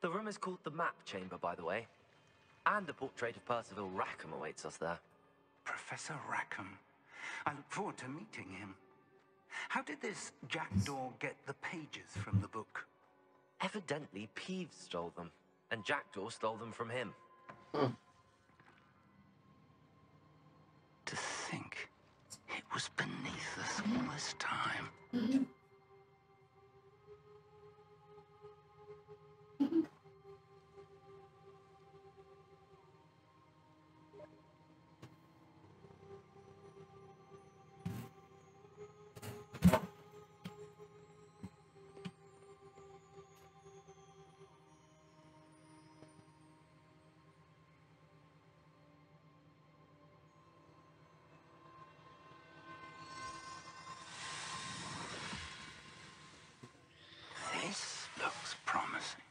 The room is called the Map Chamber, by the way. And a portrait of Percival Rackham awaits us there. Professor Rackham. I look forward to meeting him. How did this jackdaw get the pages from the book? Evidently, Peeves stole them, and Jackdaw stole them from him. To think it was beneath us all this time. This looks promising.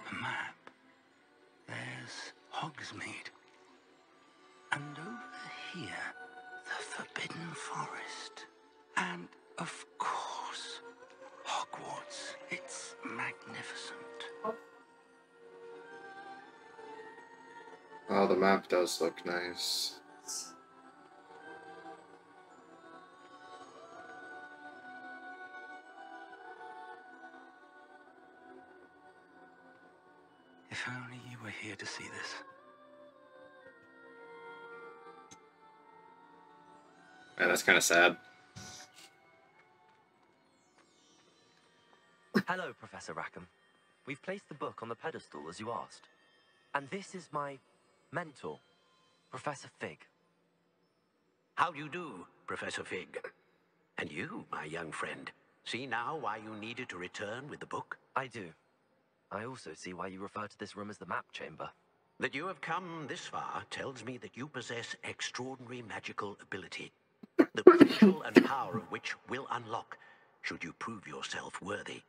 A map. There's Hogsmeade. And over here, the Forbidden Forest. And, of course, Hogwarts. It's magnificent. Oh, the map does look nice. If only you were here to see this. Man, that's kind of sad. Hello, Professor Rackham. We've placed the book on the pedestal, as you asked. And this is my mentor, Professor Fig. How do you do, Professor Fig? And you, my young friend, see now why you needed to return with the book? I do. I also see why you refer to this room as the Map Chamber. That you have come this far tells me that you possess extraordinary magical ability, the potential and power of which will unlock, should you prove yourself worthy.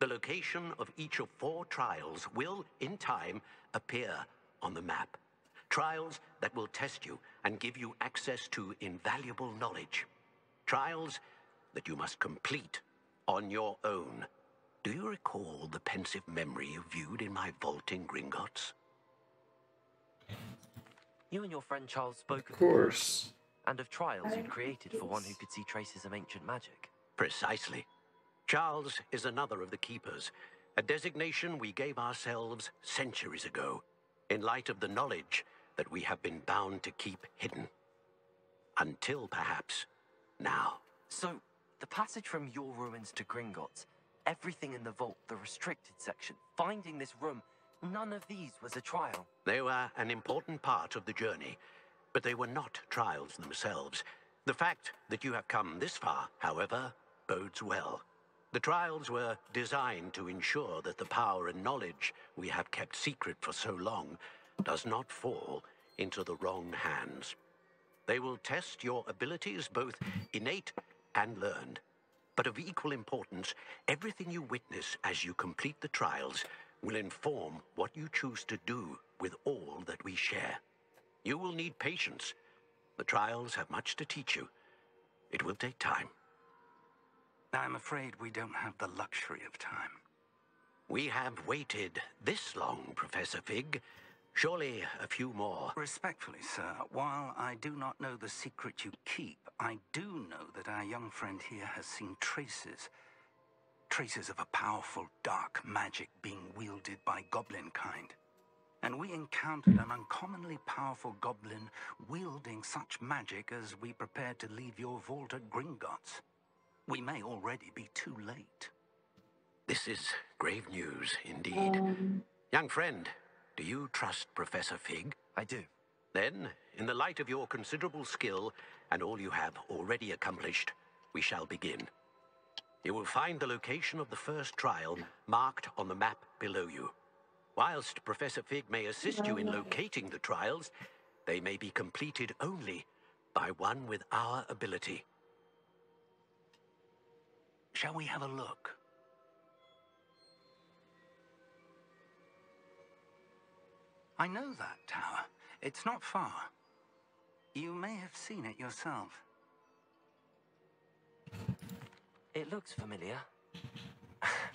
The location of each of 4 trials will, in time, appear on the map. Trials that will test you and give you access to invaluable knowledge. Trials that you must complete on your own. Do you recall the pensive memory you viewed in my vault in Gringotts? You and your friend Charles spoke Of course. and of trials you'd created for one who could see traces of ancient magic. Precisely. Charles is another of the Keepers, a designation we gave ourselves centuries ago, in light of the knowledge that we have been bound to keep hidden. Until, perhaps, now. So, the passage from your ruins to Gringotts, everything in the vault, the restricted section, finding this room, none of these was a trial. They were an important part of the journey, but they were not trials themselves. The fact that you have come this far, however, bodes well. The trials were designed to ensure that the power and knowledge we have kept secret for so long does not fall into the wrong hands. They will test your abilities, both innate and learned. But of equal importance, everything you witness as you complete the trials will inform what you choose to do with all that we share. You will need patience. The trials have much to teach you. It will take time. I'm afraid we don't have the luxury of time. We have waited this long, Professor Fig. Surely a few more. Respectfully, sir, while I do not know the secret you keep, I do know that our young friend here has seen traces of a powerful dark magic being wielded by goblin kind. And we encountered an uncommonly powerful goblin wielding such magic as we prepared to leave your vault at Gringotts. We may already be too late. This is grave news indeed. Young friend, do you trust Professor Fig? I do. Then, in the light of your considerable skill and all you have already accomplished, we shall begin. You will find the location of the first trial marked on the map below you. Whilst Professor Fig may assist you in locating the trials, they may be completed only by one with our ability. Shall we have a look? I know that tower. It's not far. You may have seen it yourself. It looks familiar.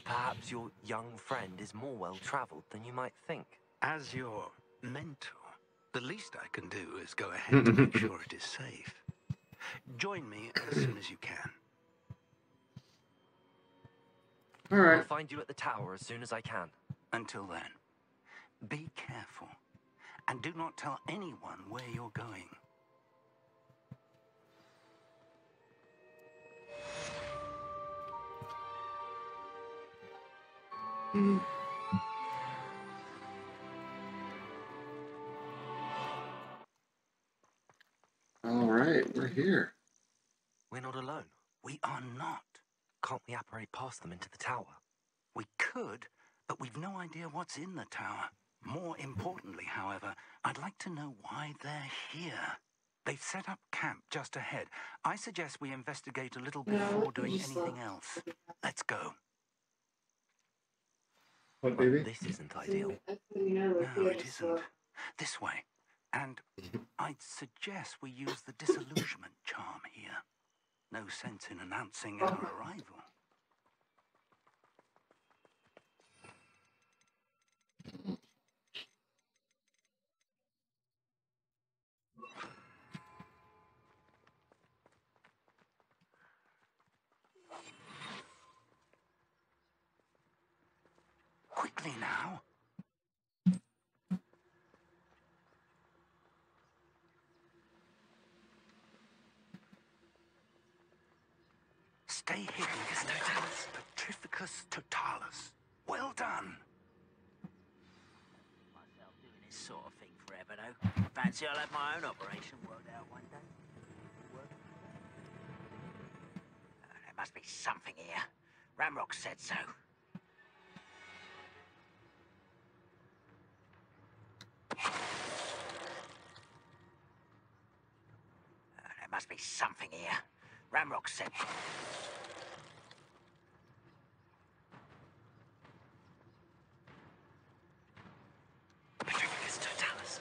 Perhaps your young friend is more well-traveled than you might think. As your mentor, the least I can do is go ahead to make sure it is safe. Join me as soon as you can. All I'll right. find you at the tower as soon as I can. Until then, be careful. And do not tell anyone where you're going. All right, we're here. We're not alone. We are not. Can't we apparate past them into the tower? We could, but we've no idea what's in the tower. More importantly, however, I'd like to know why they're here. They've set up camp just ahead. I suggest we investigate a little before doing anything else. Let's go. What, Well, baby? this isn't ideal. No, it isn't. This way. And I'd suggest we use the disillusionment charm here. No sense in announcing our arrival. Quickly now. Stay hidden. Petrificus totalis. Well done. Myself doing this sort of thing forever, though. Fancy I'll have my own operation worked out one day. There must be something here. Ramrock said so. There must be something here. Ramrock said. Petrificus totalis.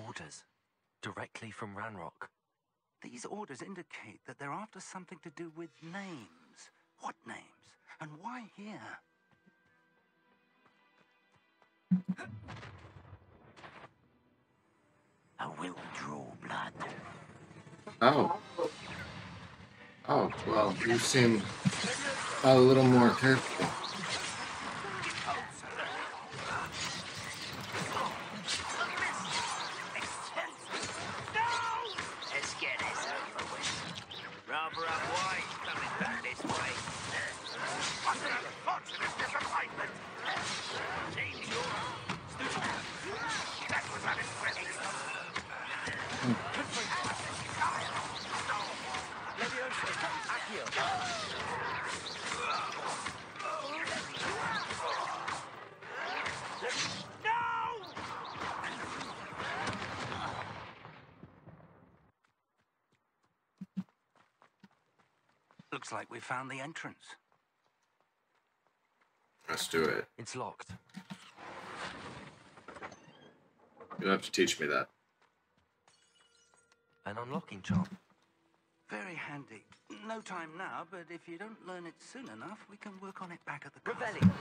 Orders. Directly from Ranrock. These orders indicate that they're after something to do with names. What names? And why here? I will draw blood. Oh. Oh, well, you seem a little more careful. Let's get this over with. Rather unwise coming back this way. What an unfortunate disappointment! Seems you're... That was unimpressive. Looks like we found the entrance. Let's do it. It's locked. You'll have to teach me that. An unlocking charm. Very handy. No time now, but if you don't learn it soon enough, we can work on it back at the castle. Revelli.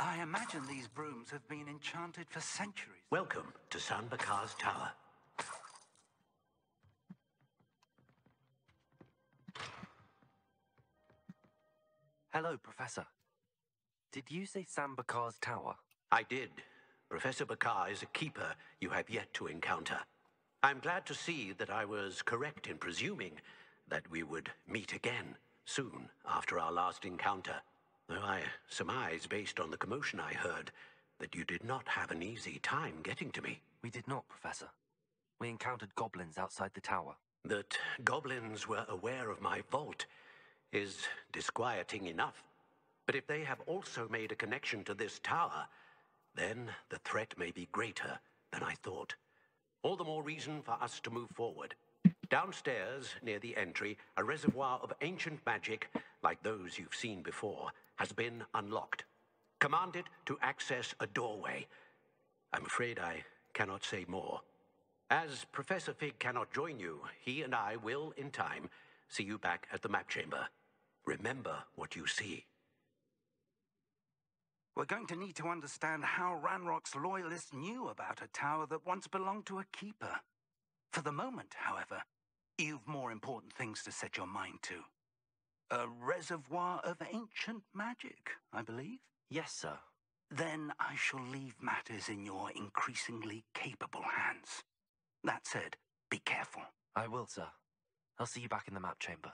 I I imagine these brooms have been enchanted for centuries. Welcome to San Bakar's tower. Hello, Professor. Did you say Sam Bakar's tower? I did. Professor Bakar is a keeper you have yet to encounter. I'm glad to see that I was correct in presuming that we would meet again soon after our last encounter. Though I surmise, based on the commotion I heard, that you did not have an easy time getting to me. We did not, Professor. We encountered goblins outside the tower. That goblins were aware of my vault is disquieting enough. But if they have also made a connection to this tower, then the threat may be greater than I thought. All the more reason for us to move forward. Downstairs, near the entry, a reservoir of ancient magic, like those you've seen before, has been unlocked. Command it to access a doorway. I'm afraid I cannot say more. As Professor Fig cannot join you, he and I will, in time, see you back at the map chamber. Remember what you see. We're going to need to understand how Ranrock's loyalists knew about a tower that once belonged to a keeper. For the moment, however, you've more important things to set your mind to. A reservoir of ancient magic, I believe? Yes, sir. Then I shall leave matters in your increasingly capable hands. That said, be careful. I will, sir. I'll see you back in the map chamber.